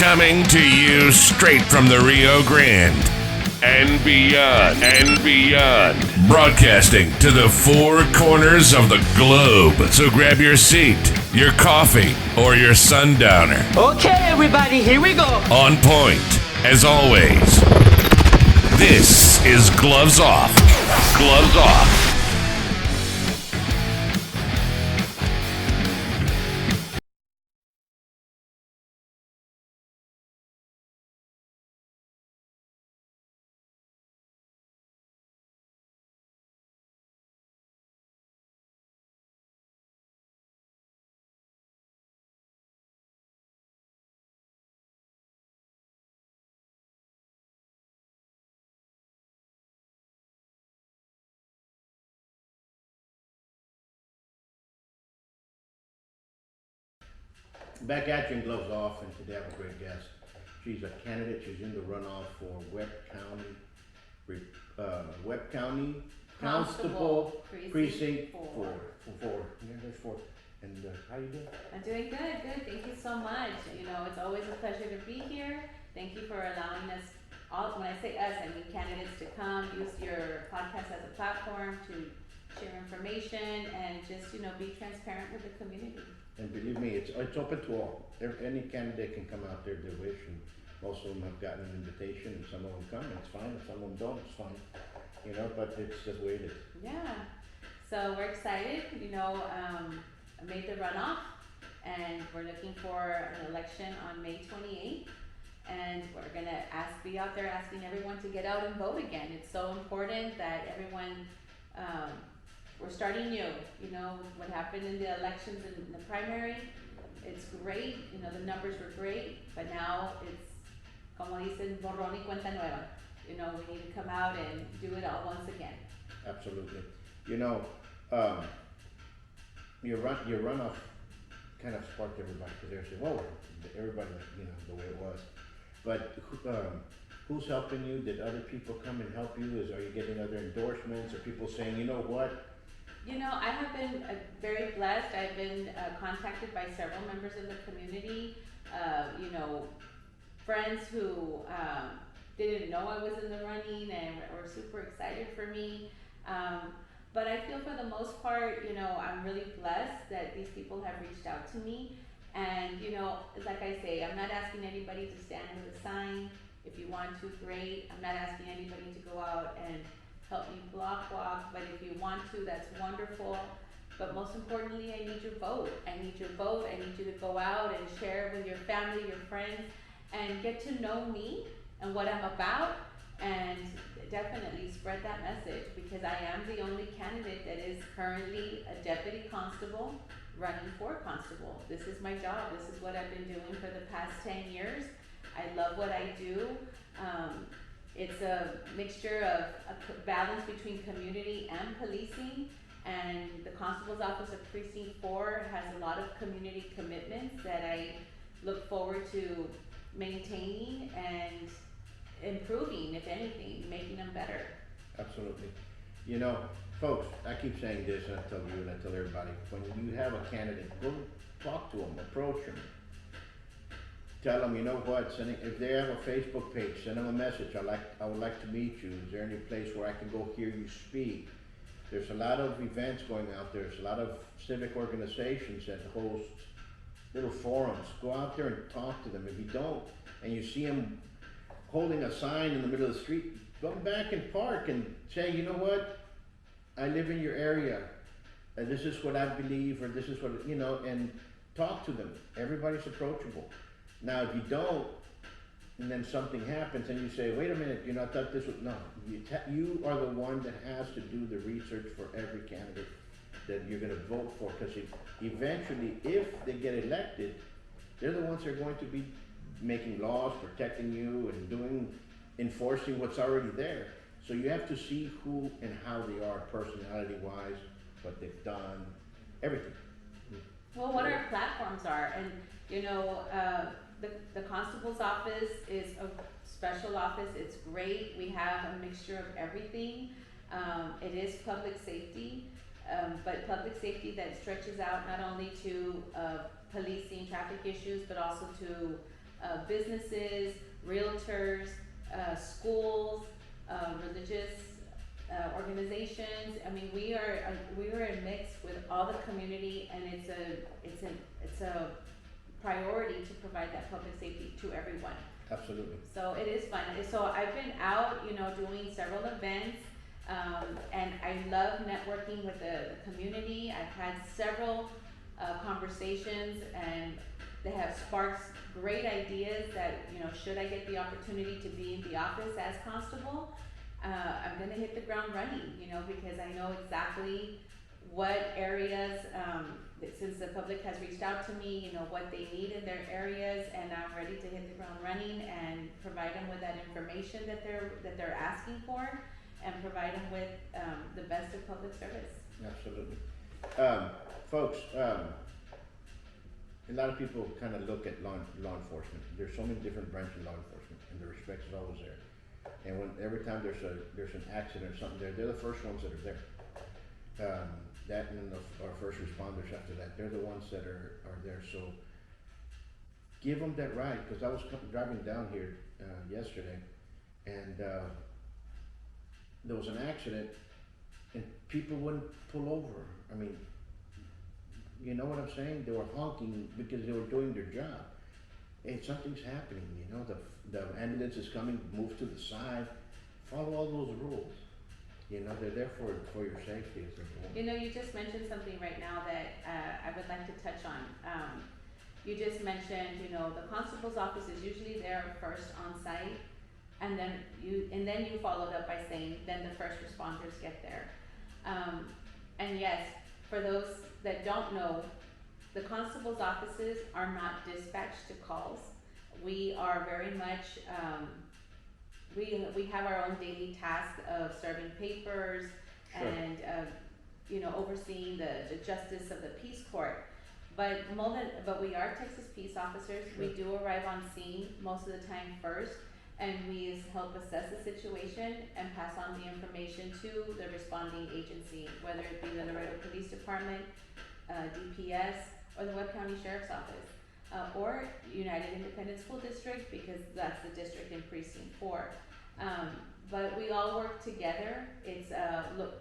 Coming to you straight from the Rio Grande and beyond. Broadcasting to the four corners of the globe. So grab your seat, your coffee, or your sundowner. Okay, everybody, here we go. On point, as always. This is Gloves Off. Gloves Off. Back at you and Gloves Off, and today I have a great guest. She's a candidate. She's in the runoff for Webb County Constable Precinct 4. Yeah, there's 4. And how you doing? I'm doing good. Thank you so much. You know, it's always a pleasure to be here. Thank you for allowing us, all, when I say us, I mean candidates, to come, use your podcast as a platform to share information and just, you know, be transparent with the community. And believe me, it's open to all. Any candidate can come out there if they wish, and most of them have gotten an invitation, and some of them come, and it's fine. If some of them don't, it's fine. You know, but it's just the way it is. Yeah. So we're excited. You know, I made the runoff, and we're looking for an election on May 28th. And we're gonna be out there asking everyone to get out and vote again. It's so important that everyone. We're starting new, you know, what happened in the elections in the primary, it's great, you know, the numbers were great, but now it's, como dicen, borrón y cuenta nueva. You know, we need to come out and do it all once again. Absolutely. You know, your runoff kind of sparked everybody, because they were saying, whoa, everybody, you know, the way it was. But who's helping you? Did other people come and help you? Are you getting other endorsements? Are people saying, you know what? You know, I have been very blessed. I've been contacted by several members of the community, you know, friends who didn't know I was in the running and were super excited for me. But I feel for the most part, you know, I'm really blessed that these people have reached out to me. And, you know, like I say, I'm not asking anybody to stand with a sign. If you want to, great. I'm not asking anybody to go out and help me block walk, but if you want to, that's wonderful. But most importantly, I need your vote. I need your vote. I need you to go out and share with your family, your friends, and get to know me and what I'm about, and definitely spread that message, because I am the only candidate that is currently a deputy constable running for constable. This is my job. This is what I've been doing for the past 10 years. I love what I do. It's a mixture of a balance between community and policing, and the Constable's Office of Precinct 4 has a lot of community commitments that I look forward to maintaining and improving, if anything, making them better. Absolutely. You know, folks, I keep saying this, and I tell you and I tell everybody, when you have a candidate, go talk to them, approach them. Tell them, you know what, if they have a Facebook page, send them a message. I would like to meet you. Is there any place where I can go hear you speak? There's a lot of events going out there. There's a lot of civic organizations that host little forums. Go out there and talk to them. If you don't, and you see them holding a sign in the middle of the street, go back and park and say, you know what, I live in your area, and this is what I believe, or this is what, you know, and talk to them. Everybody's approachable. Now, if you don't, and then something happens, and you say, wait a minute, you know, I thought this was, no. You are the one that has to do the research for every candidate that you're gonna vote for, because eventually, if they get elected, they're the ones that are going to be making laws, protecting you, and enforcing what's already there. So you have to see who and how they are personality-wise, what they've done, everything. Well, what our platforms are, and you know, the constable's office is a special office. It's great. We have a mixture of everything. It is public safety, but public safety that stretches out not only to policing traffic issues, but also to businesses, realtors, schools, religious organizations. I mean, we are a mix with all the community, and it's a priority to provide that public safety to everyone. Absolutely. So it is fun. So I've been out, doing several events, and I love networking with the community. I've had several conversations, and they have sparked great ideas that, should I get the opportunity to be in the office as constable, I'm gonna hit the ground running, because I know exactly what areas, since the public has reached out to me, what they need in their areas, and I'm ready to hit the ground running and provide them with that information that they're asking for, and provide them with the best of public service. Absolutely. Folks, a lot of people kind of look at law enforcement. There's so many different branches of law enforcement, and the respect is always there. And every time there's an accident or something, they're the first ones that are there. That and then our first responders after that, they're the ones that are there. So give them that ride, because I was driving down here yesterday, and there was an accident, and people wouldn't pull over. I mean, you know what I'm saying? They were honking because they were doing their job. Hey, something's happening, the ambulance is coming, move to the side, follow all those rules. They're there for your safety as they're going. You just mentioned something right now that I would like to touch on. You just mentioned, the constable's office is usually there first on site, and then you followed up by saying, then the first responders get there. And yes, for those that don't know, the constable's offices are not dispatched to calls. We are very much, we have our own daily task of serving papers. Sure. And, overseeing the justice of the peace court. But we are Texas peace officers. Sure. We do arrive on scene most of the time first, and we help assess the situation and pass on the information to the responding agency, whether it be the Laredo Police Department, DPS, or the Webb County Sheriff's Office, or United Independent School District, because that's the district in Precinct 4. But we all work together. It's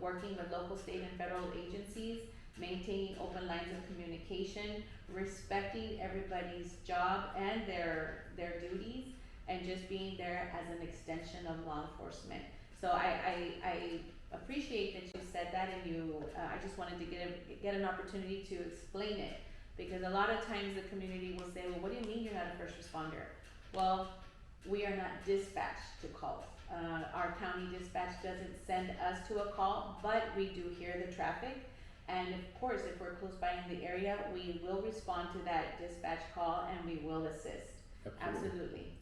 working with local, state, and federal agencies, maintaining open lines of communication, respecting everybody's job and their duties, and just being there as an extension of law enforcement. So I appreciate that you said that, and I just wanted to get an opportunity to explain it, because a lot of times the community will say, well, what do you mean you're not a first responder? Well, we are not dispatched to calls. Our county dispatch doesn't send us to a call, but we do hear the traffic. And of course, if we're close by in the area, we will respond to that dispatch call, and we will assist. Absolutely.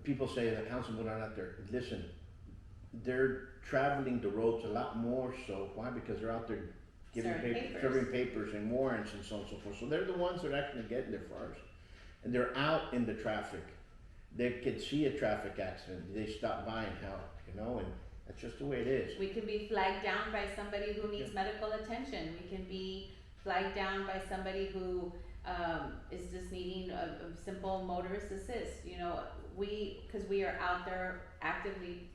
People say that councilmen are not there. Listen, they're traveling the roads a lot more so. Why? Because they're out there serving papers and warrants and so on and so forth. So they're the ones that are actually getting there first. And they're out in the traffic. They could see a traffic accident. They stop by and help, and that's just the way it is. We can be flagged down by somebody who needs medical attention. We can be flagged down by somebody who is just needing a simple motorist assist. Because we are out there actively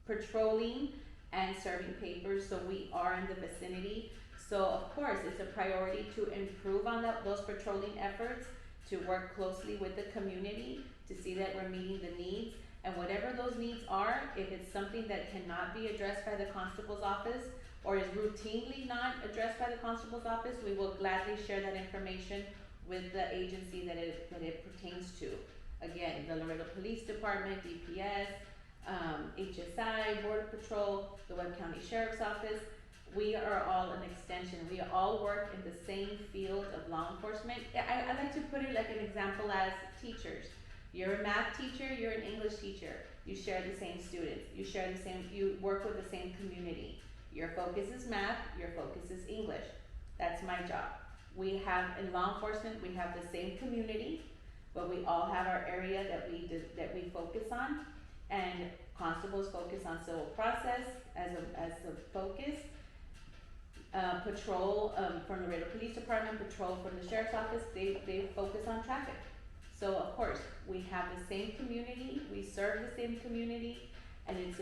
patrolling and serving papers, so we are in the vicinity. So of course, it's a priority to improve on those patrolling efforts, to work closely with the community to see that we're meeting the needs. And whatever those needs are, if it's something that cannot be addressed by the constable's office, or is routinely not addressed by the constable's office, we will gladly share that information with the agency that it pertains to. Again, the Laredo Police Department, DPS, HSI, Border Patrol, the Webb County Sheriff's Office. We are all an extension. We all work in the same field of law enforcement. I like to put it like an example as teachers. You're a math teacher, you're an English teacher. You share the same students. You work with the same community. Your focus is math, your focus is English. That's my job. We have, in law enforcement, we have the same community, but we all have our area that we focus on. And constables focus on civil process as a focus. patrol, from the Laredo Police Department, patrol from the Sheriff's Office, they focus on traffic. So of course, we have the same community, we serve the same community, and it's,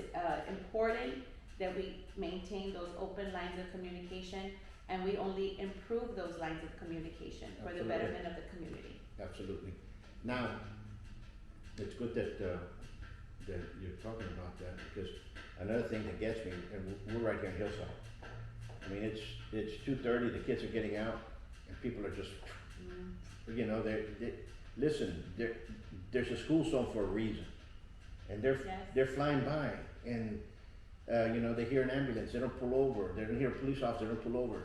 important that we maintain those open lines of communication, and we only improve those lines of communication for the Absolutely. betterment of the community. Absolutely. Now, it's good that you're talking about that, because another thing that gets me, and we're right here in Hillside. I mean, it's 2:30, the kids are getting out, and people are just, you know, listen, there's a school zone for a reason. And Yes. they're flying by, and, you know, they hear an ambulance, they don't pull over, they don't hear a police officer, they don't pull over.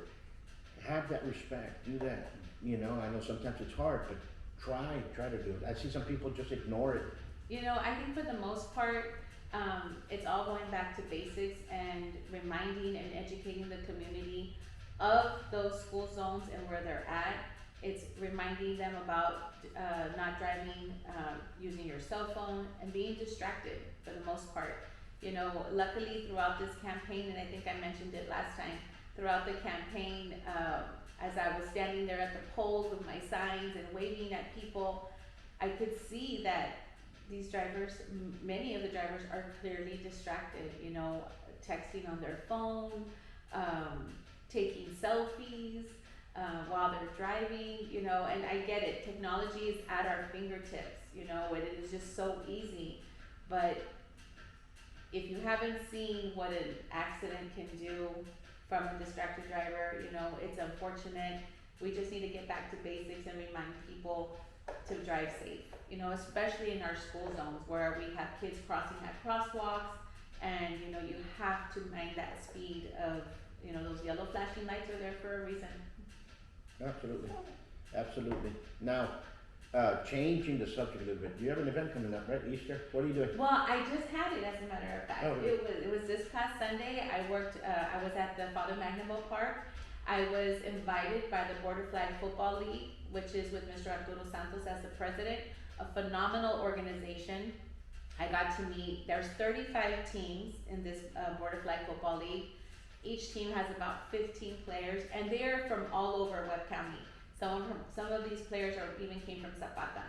Have that respect, do that, you know, I know sometimes it's hard, but try to do it. I see some people just ignore it. You know, I think for the most part, it's all going back to basics and reminding and educating the community of those school zones and where they're at. It's reminding them about not driving, using your cell phone, and being distracted for the most part. You know, luckily throughout this campaign, and I think I mentioned it last time, throughout the campaign, as I was standing there at the polls with my signs and waving at people, I could see that these drivers, many of the drivers are clearly distracted, you know, texting on their phone, taking selfies, while they're driving, you know, and I get it, technology is at our fingertips, you know, and it is just so easy, but if you haven't seen what an accident can do from a distracted driver, you know, it's unfortunate. We just need to get back to basics and remind people to drive safe, you know, especially in our school zones where we have kids crossing at crosswalks, and, you know, you have to mind that speed of, you know, those yellow flashing lights are there for a reason. Absolutely, absolutely. Now, changing the subject a little bit, you have an event coming up, right, Easter? What are you doing? Well, I just had it, as a matter of fact. Oh, really? It was this past Sunday. I was at the Father Magnabo Park. I was invited by the Border Flag Football League, which is with Mr. Arturo Santos as the president, a phenomenal organization. I got to meet, there's 35 teams in this Border Flag Football League. Each team has about 15 players, and they are from all over Webb County. Some of these players even came from Zapata.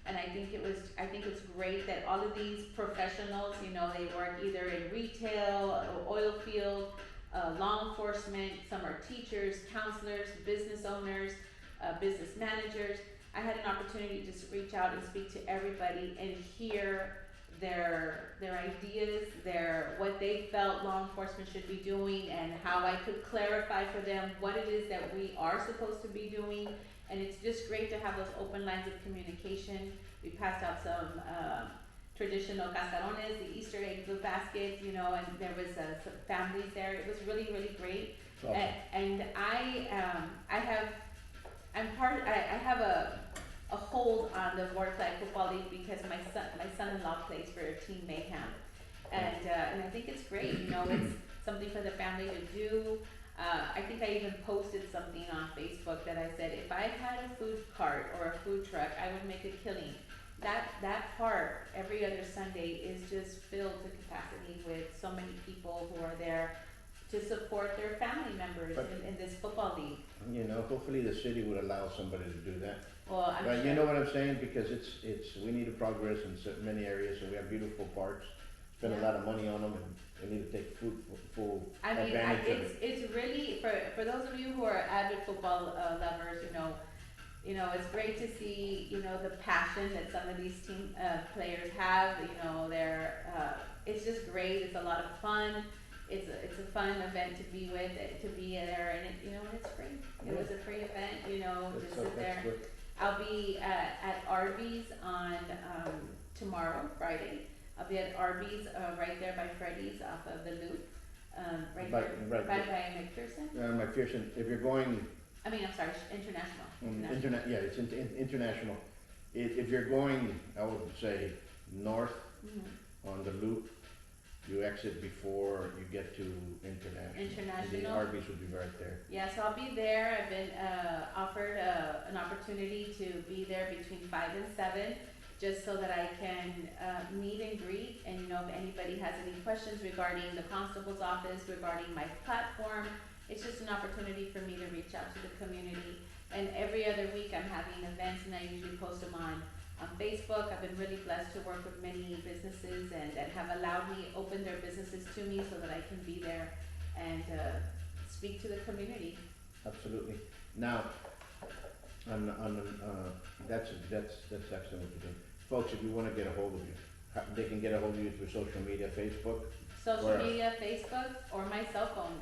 And I think it's great that all of these professionals, you know, they work either in retail, oil field, law enforcement, some are teachers, counselors, business owners, business managers. I had an opportunity to just reach out and speak to everybody and hear their ideas, what they felt law enforcement should be doing, and how I could clarify for them what it is that we are supposed to be doing. And it's just great to have those open lines of communication. We passed out some traditional cascarones, the Easter egg food baskets, you know, and there was some families there. It was really, really great. Awesome. And I have a hold on the Border Flag Football League because my son-in-law plays for Team Mayhem, and I think it's great. You know, it's something for the family to do. I think I even posted something on Facebook that I said, if I had a food cart or a food truck, I would make a killing. That park every other Sunday is just filled to capacity with so many people who are there to support their family members in this football league. You know, hopefully the city would allow somebody to do that. Well, I'm But sure. you know what I'm saying, because we need to progress in many areas, and we have beautiful parks, spend a Yeah. lot of money on them, and we need to take full I mean, advantage of it. it's really, for those of you who are avid football lovers, you know, it's great to see, you know, the passion that some of these team players have. You know, it's just great. It's a lot of fun. It's a fun event to be with, to be there, and you know, it's free. It was a free event. You know, That's just so- sit there. that's good. I'll be at Arby's on tomorrow, Friday. I'll be at Arby's right there by Freddy's off of the Loop, right By- there right by there. McPherson. McPherson, if you're going, I mean, I'm sorry, International. it's international. If you're going, I would say, north Mhm. on the loop, you exit before you get to International. International. The Arby's would be right there. Yeah, so I'll be there. I've been offered an opportunity to be there between 5 and 7, just so that I can meet and greet. And you know, if anybody has any questions regarding the constable's office, regarding my platform, it's just an opportunity for me to reach out to the community. And every other week I'm having events, and I usually post them on Facebook. I've been really blessed to work with many businesses and that have allowed me, open their businesses to me so that I can be there and speak to the community. Absolutely. Now, that's excellent what you're doing. Folks, if you wanna get a hold of you, they can get a hold of you through social media, Facebook? Social media, Facebook, or my cell phone.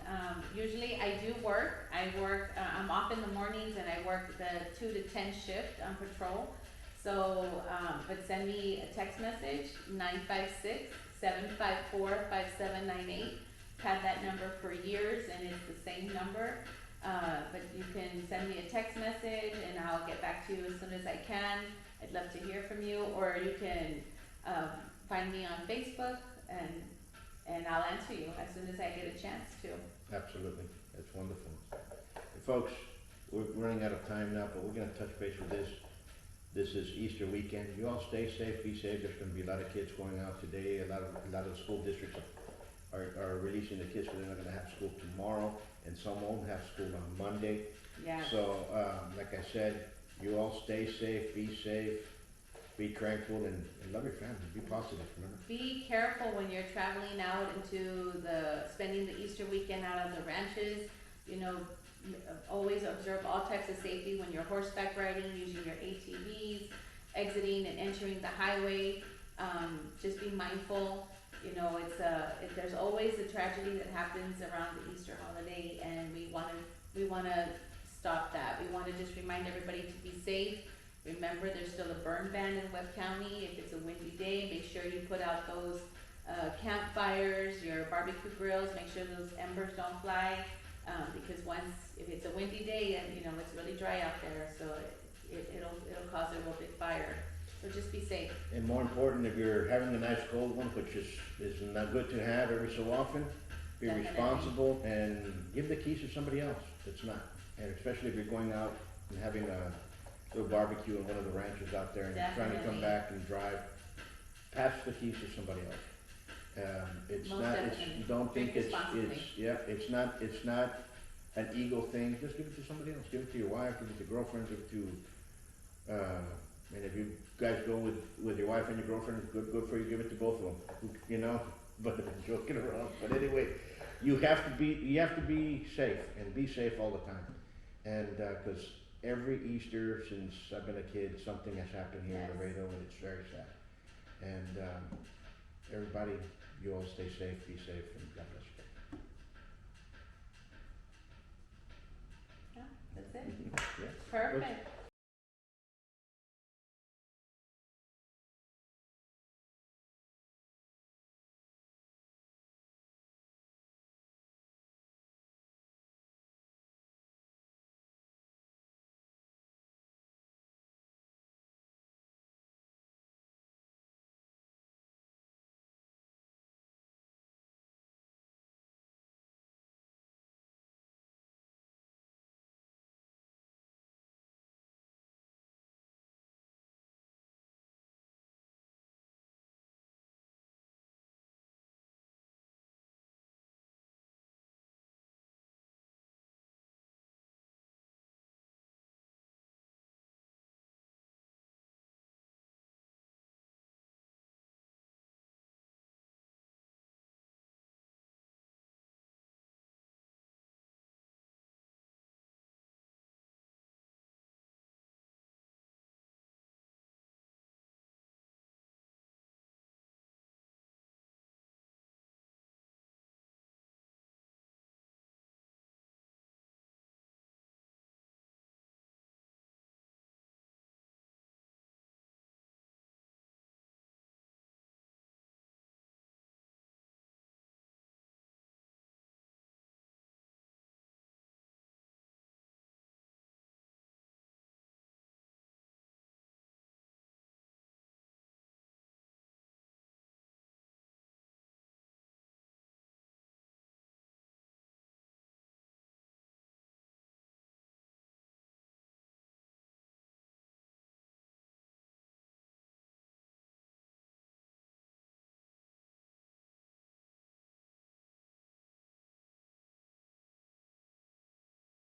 Usually I do work. I'm off in the mornings and I work the 2 to 10 shift on patrol. So, but send me a text message, 956-754-5798. Had that number for years and it's the same number. But you can send me a text message and I'll get back to you as soon as I can. I'd love to hear from you, or you can find me on Facebook and I'll answer you as soon as I get a chance to. Absolutely, that's wonderful. Folks, we're running out of time now, but we're gonna touch base with this. This is Easter weekend. You all stay safe, be safe. There's gonna be a lot of kids going out today. A lot of the school districts are releasing the kids, but they're not gonna have school tomorrow, and some won't have school on Monday. Yeah. So, like I said, you all stay safe, be tranquil, and love your family. Be positive, remember? Be careful when you're traveling out into spending the Easter weekend out on the ranches. You know, always observe all types of safety when you're horseback riding, using your ATVs, exiting and entering the highway. Just be mindful. You know, there's always a tragedy that happens around the Easter holiday, and we wanna stop that. We wanna just remind everybody to be safe. Remember, there's still a burn ban in Webb County. If it's a windy day, make sure you put out those campfires, your barbecue grills, make sure those embers don't fly, because if it's a windy day and, you know, it's really dry out there, so it'll cause a real big fire. So just be safe. And more important, if you're having a nice cold one, which is not good to have every so often, be Definitely responsible and give the keys to somebody else that's not. And especially if you're going out and having a little barbecue in one of the ranches out there and you're trying to come Definitely. back and drive, pass the keys to somebody else. It's Most not, definitely. don't think Drink it's not an ego thing. Just give it to somebody else. Give it to your wife, give it to your girlfriend, give it to, and if you guys go with your wife and your girlfriend, good for you, give it to both of them, you know, but I'm joking around. But anyway, you have to be safe, and be safe all the time. And, cause every Easter since I've been a kid, something has happened here in Laredo, and it's very sad. And, everybody, you all stay safe, be safe, and God bless you. Yeah, that's it. Yeah. Perfect.